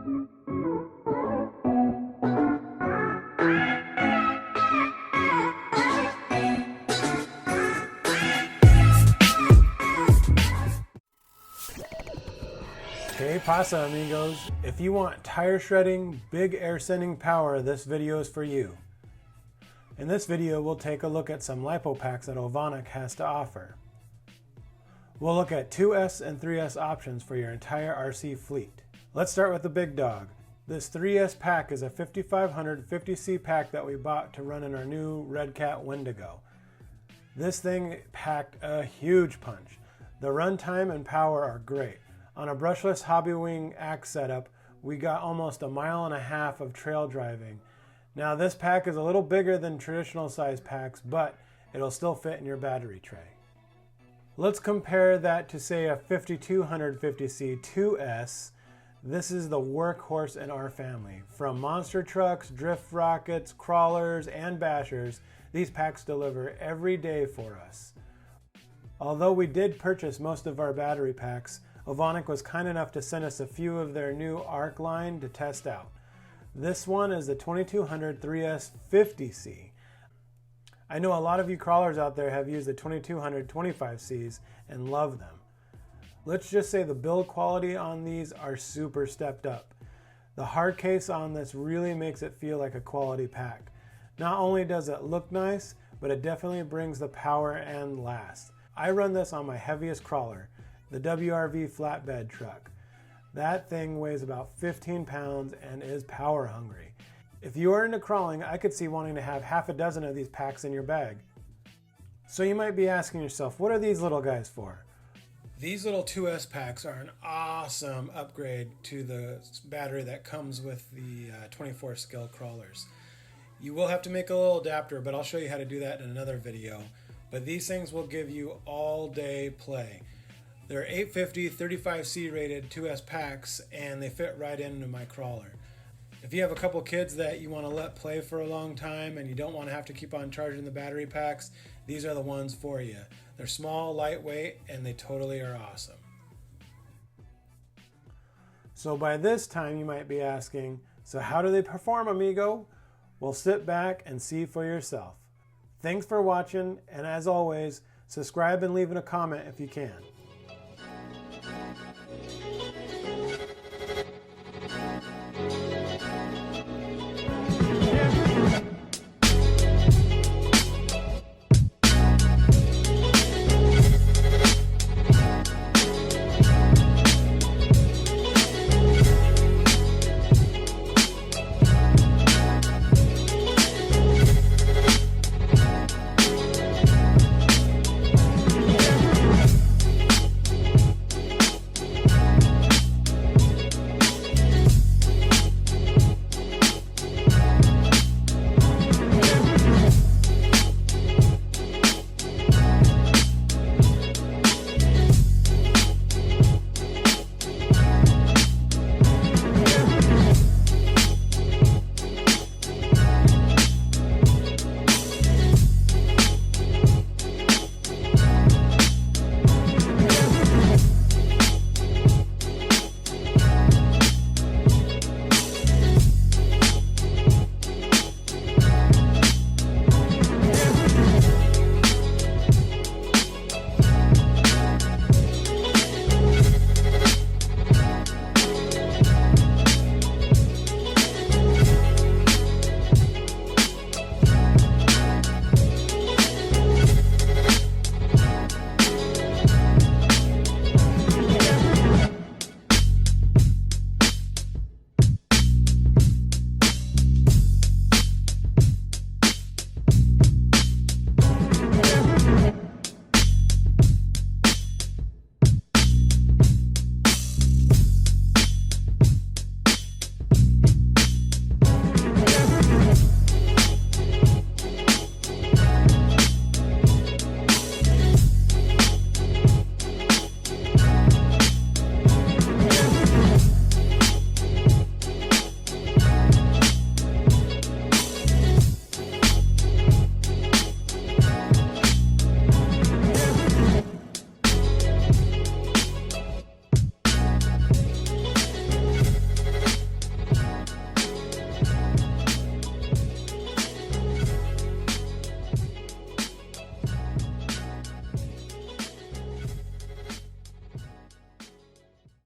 Que pasa, amigos? If you want tire shredding, big air sending power, this video is for you. In this video, we'll take a look at some lipo packs that Ovonic has to offer. We'll look at 2S and 3S options for your entire RC fleet. Let's start with the big dog. This 3S pack is a 5500 50C pack that we bought to run in our new Red Cat Wendigo. This thing packed a huge punch. The runtime and power are great. On a brushless Hobbywing axe setup, we got almost 1.5 miles of trail driving. Now this pack is a little bigger than traditional size packs, but it'll still fit in your battery tray. Let's compare that to, say, a 5200 50C 2S. This is the workhorse in our family. From monster trucks, drift rockets, crawlers, and bashers, these packs deliver every day for us. Although we did purchase most of our battery packs, Ovonic was kind enough to send us a few of their new ARC line to test out. This one is the 2200 3S 50C. I know a lot of you crawlers out there have used the 2200 25Cs and love them. Let's just say the build quality on these are super stepped up. The hard case on this really makes it feel like a quality pack. Not only does it look nice, but it definitely brings the power and last. I run this on my heaviest crawler, the WRV flatbed truck. That thing weighs about 15 pounds and is power hungry. If you are into crawling, I could see wanting to have half a dozen of these packs in your bag. So you might be asking yourself, what are these little guys for? These little 2S packs are an awesome upgrade to the battery that comes with the 24 scale crawlers. You will have to make a little adapter, but I'll show you how to do that in another video. But these things will give you all day play. They're 850 35C rated 2S packs, and they fit right into my crawler. If you have a couple kids that you want to let play for a long time and you don't want to have to keep on charging the battery packs, these are the ones for you. They're small, lightweight, and they totally are awesome. So by this time you might be asking, so how do they perform, amigo? Well, sit back and see for yourself. Thanks for watching, and as always, subscribe and leave a comment if you can.